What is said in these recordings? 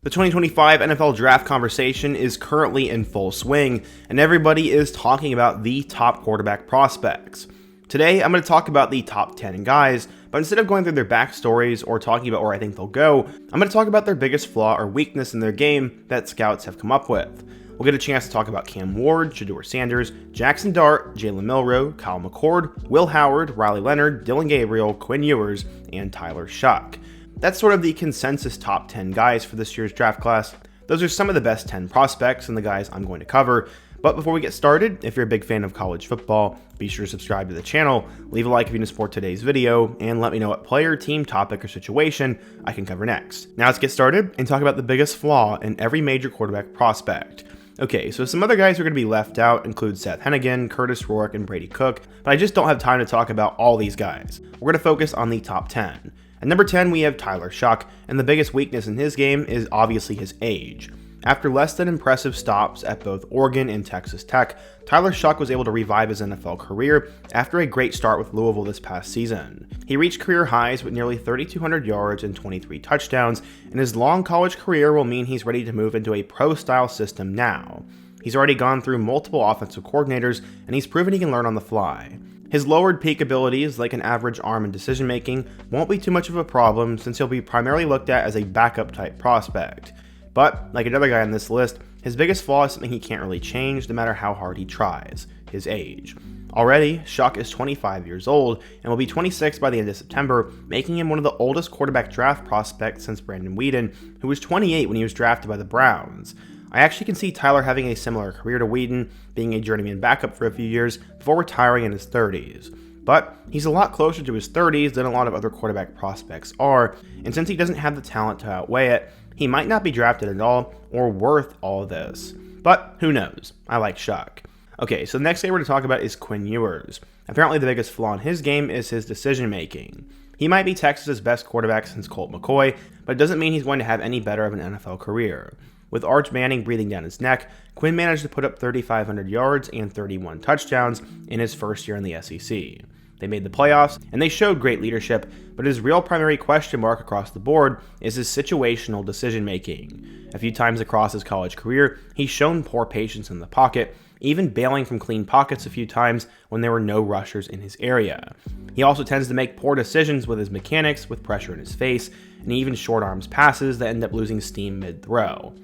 The 2025 NFL draft conversation is currently in full swing, and everybody is talking about the top quarterback prospects. Today, I'm going to talk about the top 10 guys, but instead of going through their backstories or talking about where I think they'll go, I'm going to talk about their biggest flaw or weakness in their game that scouts have come up with. We'll get a chance to talk about Cam Ward, Shedeur Sanders, Jackson Dart, Jalen Milroe, Kyle McCord, Will Howard, Riley Leonard, Dillon Gabriel, Quinn Ewers, and Tyler Shuck. That's sort of the consensus top 10 guys for this year's draft class. Those are some of the best 10 prospects and the guys I'm going to cover. But before we get started, if you're a big fan of college football, be sure to subscribe to the channel, leave a like if you want to support today's video, and let me know what player, team, topic, or situation I can cover next. Now let's get started and talk about the biggest flaw in every major quarterback prospect. Okay, so some other guys who are going to be left out include Seth Hennigan, Curtis Rourke, and Brady Cook, but I just don't have time to talk about all these guys. We're going to focus on the top 10. At number 10, we have Tyler Shuck, and the biggest weakness in his game is obviously his age. After less than impressive stops at both Oregon and Texas Tech, Tyler Shuck was able to revive his NFL career after a great start with Louisville this past season. He reached career highs with nearly 3,200 yards and 23 touchdowns, and his long college career will mean he's ready to move into a pro-style system now. He's already gone through multiple offensive coordinators, and he's proven he can learn on the fly. His lowered peak abilities, like an average arm and decision making, won't be too much of a problem since he'll be primarily looked at as a backup type prospect. But, like another guy on this list, his biggest flaw is something he can't really change no matter how hard he tries: his age. Already, Shuck is 25 years old and will be 26 by the end of September, making him one of the oldest quarterback draft prospects since Brandon Weeden, who was 28 when he was drafted by the Browns. I actually can see Tyler having a similar career to Weeden, being a journeyman backup for a few years before retiring in his 30s. But he's a lot closer to his 30s than a lot of other quarterback prospects are, and since he doesn't have the talent to outweigh it, he might not be drafted at all or worth all of this. But who knows? I like Shuck. Okay, so the next guy we're going to talk about is Quinn Ewers. Apparently the biggest flaw in his game is his decision making. He might be Texas's best quarterback since Colt McCoy, but it doesn't mean he's going to have any better of an NFL career. With Arch Manning breathing down his neck, Quinn managed to put up 3,500 yards and 31 touchdowns in his first year in the SEC. They made the playoffs, and they showed great leadership, but his real primary question mark across the board is his situational decision-making. A few times across his college career, he's shown poor patience in the pocket, even bailing from clean pockets a few times when there were no rushers in his area. He also tends to make poor decisions with his mechanics, with pressure in his face, and even short arms passes that end up losing steam mid-throw.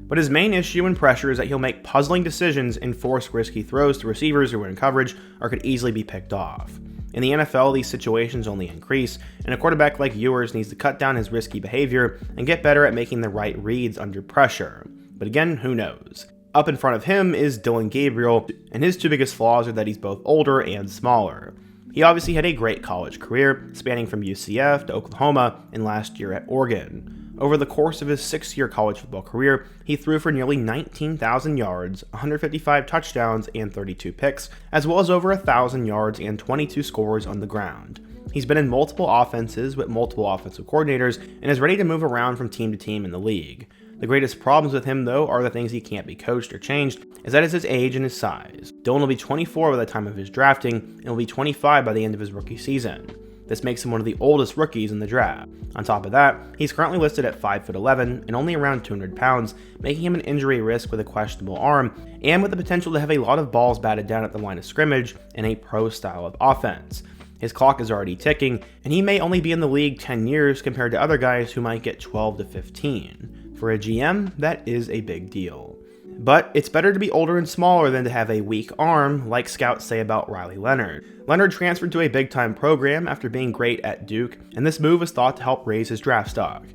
But his main issue and pressure is that he'll make puzzling decisions and force risky throws to receivers who are in coverage or could easily be picked off. In the NFL, these situations only increase, and a quarterback like Ewers needs to cut down his risky behavior and get better at making the right reads under pressure. But again, who knows? Up in front of him is Dillon Gabriel, and his two biggest flaws are that he's both older and smaller. He obviously had a great college career, spanning from UCF to Oklahoma and last year at Oregon. Over the course of his 6-year college football career, he threw for nearly 19,000 yards, 155 touchdowns, and 32 picks, as well as over 1,000 yards and 22 scores on the ground. He's been in multiple offenses with multiple offensive coordinators and is ready to move around from team to team in the league. The greatest problems with him, though, are the things he can't be coached or changed, as that is his age and his size. Dillon will be 24 by the time of his drafting, and will be 25 by the end of his rookie season. This makes him one of the oldest rookies in the draft. On top of that, he's currently listed at 5'11" and only around 200 pounds, making him an injury risk with a questionable arm, and with the potential to have a lot of balls batted down at the line of scrimmage in a pro style of offense. His clock is already ticking, and he may only be in the league 10 years compared to other guys who might get 12 to 15. For a GM, that is a big deal. But it's better to be older and smaller than to have a weak arm, like scouts say about Riley Leonard. Leonard transferred to a big-time program after being great at Duke, and this move was thought to help raise his draft stock.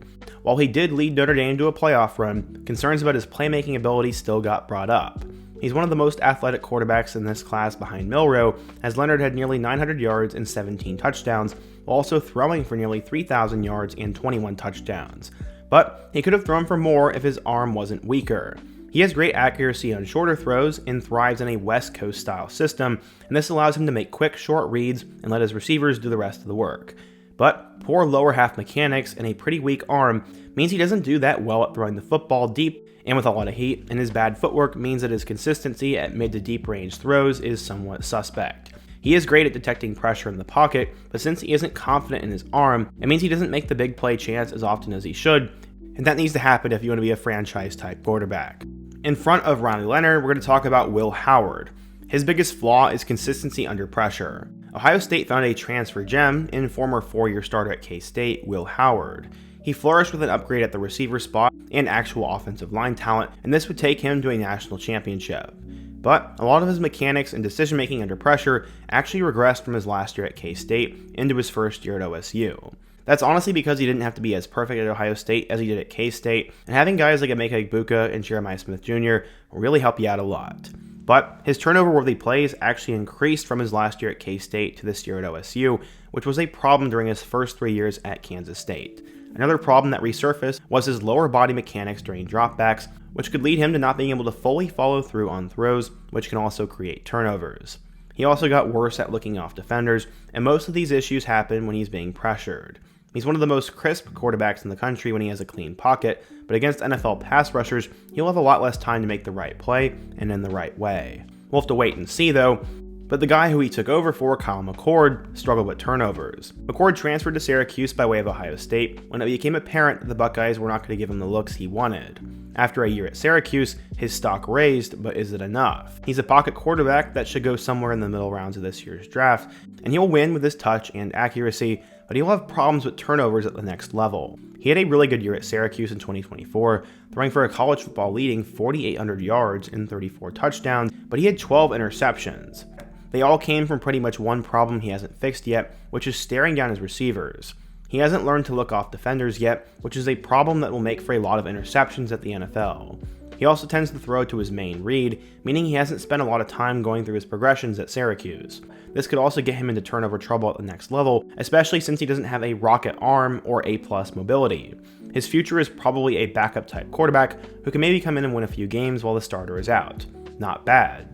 While he did lead Notre Dame to a playoff run, concerns about his playmaking ability still got brought up. He's one of the most athletic quarterbacks in this class behind Milroe, as Leonard had nearly 900 yards and 17 touchdowns, while also throwing for nearly 3,000 yards and 21 touchdowns. But he could have thrown for more if his arm wasn't weaker. He has great accuracy on shorter throws and thrives in a West Coast style system, and this allows him to make quick, short reads and let his receivers do the rest of the work. But poor lower half mechanics and a pretty weak arm means he doesn't do that well at throwing the football deep and with a lot of heat, and his bad footwork means that his consistency at mid to deep range throws is somewhat suspect. He is great at detecting pressure in the pocket, but since he isn't confident in his arm, it means he doesn't make the big play chance as often as he should, and that needs to happen if you want to be a franchise-type quarterback. In front of Ronnie Leonard, we're going to talk about Will Howard. His biggest flaw is consistency under pressure. Ohio State found a transfer gem in former four-year starter at K-State, Will Howard. He flourished with an upgrade at the receiver spot and actual offensive line talent, and this would take him to a national championship. But a lot of his mechanics and decision-making under pressure actually regressed from his last year at K-State into his first year at OSU. That's honestly because he didn't have to be as perfect at Ohio State as he did at K-State, and having guys like Emeka Egbuka and Jeremiah Smith Jr. will really help you out a lot. But his turnover-worthy plays actually increased from his last year at K-State to this year at OSU, which was a problem during his first 3 years at Kansas State. Another problem that resurfaced was his lower body mechanics during dropbacks, which could lead him to not being able to fully follow through on throws, which can also create turnovers. He also got worse at looking off defenders, and most of these issues happen when he's being pressured. He's one of the most crisp quarterbacks in the country when he has a clean pocket, but against NFL pass rushers, he'll have a lot less time to make the right play and in the right way. We'll have to wait and see though, but the guy who he took over for, Kyle McCord, struggled with turnovers. McCord transferred to Syracuse by way of Ohio State when it became apparent that the Buckeyes were not going to give him the looks he wanted. After a year at Syracuse, his stock raised, but is it enough? He's a pocket quarterback that should go somewhere in the middle rounds of this year's draft, and he'll win with his touch and accuracy, but he'll have problems with turnovers at the next level. He had a really good year at Syracuse in 2024, throwing for a college football leading 4,800 yards and 34 touchdowns, but he had 12 interceptions. They all came from pretty much one problem he hasn't fixed yet, which is staring down his receivers. He hasn't learned to look off defenders yet, which is a problem that will make for a lot of interceptions at the NFL. He also tends to throw to his main read, meaning he hasn't spent a lot of time going through his progressions at Syracuse. This could also get him into turnover trouble at the next level, especially since he doesn't have a rocket arm or A+ mobility. His future is probably a backup type quarterback who can maybe come in and win a few games while the starter is out. Not bad.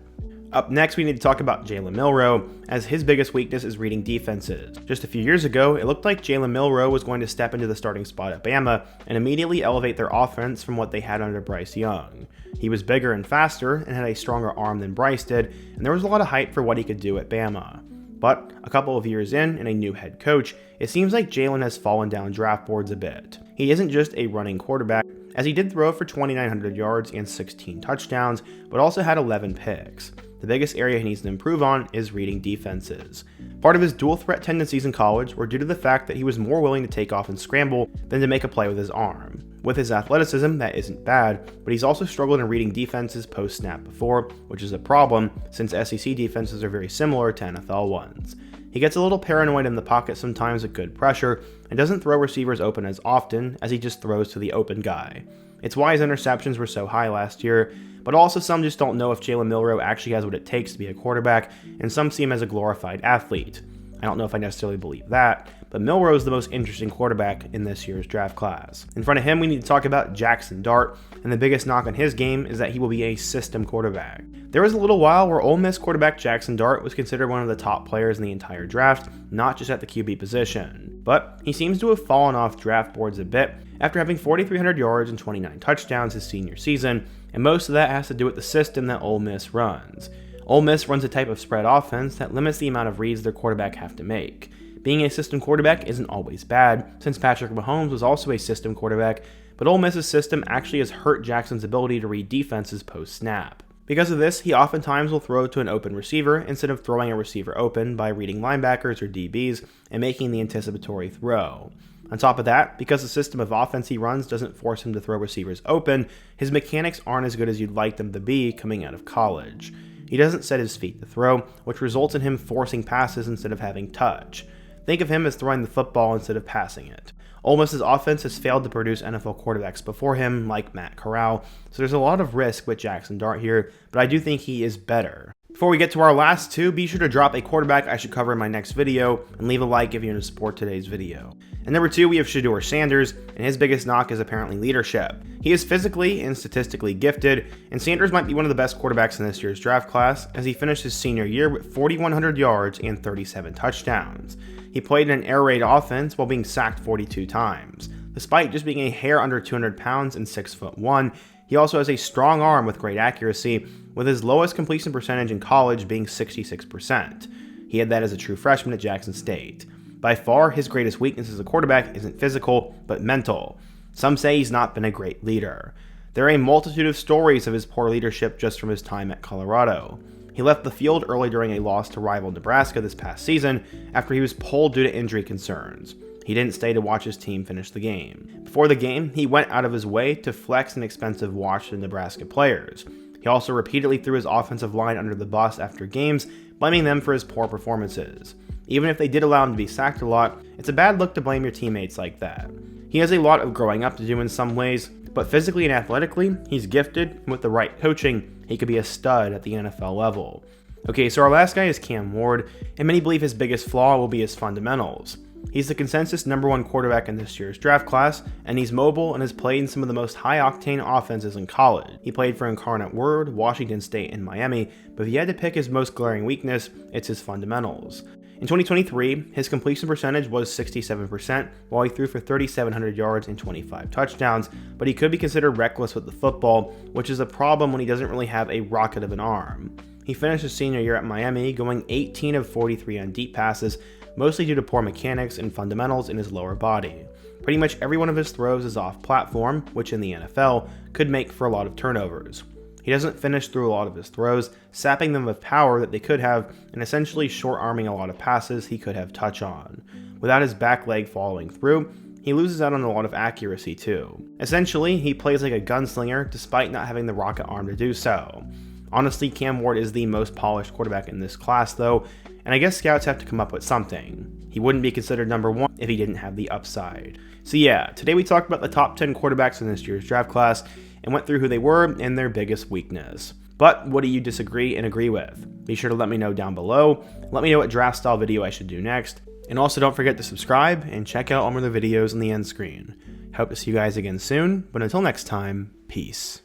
Up next, we need to talk about Jalen Milroe, as his biggest weakness is reading defenses. Just a few years ago, it looked like Jalen Milroe was going to step into the starting spot at Bama and immediately elevate their offense from what they had under Bryce Young. He was bigger and faster and had a stronger arm than Bryce did, and there was a lot of hype for what he could do at Bama. But a couple of years in and a new head coach, it seems like Jalen has fallen down draft boards a bit. He isn't just a running quarterback, as he did throw for 2,900 yards and 16 touchdowns, but also had 11 picks. The biggest area he needs to improve on is reading defenses. Part of his dual threat tendencies in college were due to the fact that he was more willing to take off and scramble than to make a play with his arm. With his athleticism, that isn't bad, but he's also struggled in reading defenses post-snap before, which is a problem since SEC defenses are very similar to NFL ones. He gets a little paranoid in the pocket sometimes with good pressure, and doesn't throw receivers open as often as he just throws to the open guy. It's why his interceptions were so high last year, but also some just don't know if Jalen Milroe actually has what it takes to be a quarterback, and some see him as a glorified athlete. I don't know if I necessarily believe that, but Milroe is the most interesting quarterback in this year's draft class. In front of him, we need to talk about Jackson Dart, and the biggest knock on his game is that he will be a system quarterback. There was a little while where Ole Miss quarterback Jackson Dart was considered one of the top players in the entire draft, not just at the QB position. But he seems to have fallen off draft boards a bit after having 4,300 yards and 29 touchdowns his senior season, and most of that has to do with the system that Ole Miss runs. Ole Miss runs a type of spread offense that limits the amount of reads their quarterback have to make. Being a system quarterback isn't always bad, since Patrick Mahomes was also a system quarterback, but Ole Miss's system actually has hurt Jackson's ability to read defenses post-snap. Because of this, he oftentimes will throw to an open receiver instead of throwing a receiver open by reading linebackers or DBs and making the anticipatory throw. On top of that, because the system of offense he runs doesn't force him to throw receivers open, his mechanics aren't as good as you'd like them to be coming out of college. He doesn't set his feet to throw, which results in him forcing passes instead of having touch. Think of him as throwing the football instead of passing it. Ole Miss's offense has failed to produce NFL quarterbacks before him, like Matt Corral, so there's a lot of risk with Jackson Dart here, but I do think he is better. Before we get to our last two, be sure to drop a quarterback I should cover in my next video, and leave a like if you want to support today's video. And number two, we have Shedeur Sanders, and his biggest knock is apparently leadership. He is physically and statistically gifted, and Sanders might be one of the best quarterbacks in this year's draft class, as he finished his senior year with 4,100 yards and 37 touchdowns. He played in an air raid offense while being sacked 42 times. Despite just being a hair under 200 pounds and 6'1", he also has a strong arm with great accuracy, with his lowest completion percentage in college being 66%. He had that as a true freshman at Jackson State. By far, his greatest weakness as a quarterback isn't physical, but mental. Some say he's not been a great leader. There are a multitude of stories of his poor leadership just from his time at Colorado. He left the field early during a loss to rival Nebraska this past season after he was pulled due to injury concerns. He didn't stay to watch his team finish the game. Before the game, he went out of his way to flex an expensive watch to Nebraska players. He also repeatedly threw his offensive line under the bus after games, blaming them for his poor performances. Even if they did allow him to be sacked a lot, it's a bad look to blame your teammates like that. He has a lot of growing up to do in some ways, but physically and athletically, he's gifted, and with the right coaching, he could be a stud at the NFL level. Okay, so our last guy is Cam Ward, and many believe his biggest flaw will be his fundamentals. He's the consensus #1 quarterback in this year's draft class, and he's mobile and has played in some of the most high-octane offenses in college. He played for Incarnate Word, Washington State, and Miami, but if he had to pick his most glaring weakness, it's his fundamentals. In 2023, his completion percentage was 67%, while he threw for 3,700 yards and 25 touchdowns, but he could be considered reckless with the football, which is a problem when he doesn't really have a rocket of an arm. He finished his senior year at Miami, going 18 of 43 on deep passes, mostly due to poor mechanics and fundamentals in his lower body. Pretty much every one of his throws is off platform, which in the NFL could make for a lot of turnovers. He doesn't finish through a lot of his throws, sapping them of power that they could have, and essentially short-arming a lot of passes he could have touch on. Without his back leg following through, he loses out on a lot of accuracy too. Essentially, he plays like a gunslinger despite not having the rocket arm to do so. Honestly, Cam Ward is the most polished quarterback in this class though, and I guess scouts have to come up with something. He wouldn't be considered #1 if he didn't have the upside. So yeah, today we talked about the top 10 quarterbacks in this year's draft class, and went through who they were and their biggest weakness. But what do you disagree and agree with? Be sure to let me know down below. Let me know what draft style video I should do next. And also don't forget to subscribe and check out all my other videos on the end screen. Hope to see you guys again soon, but until next time, peace.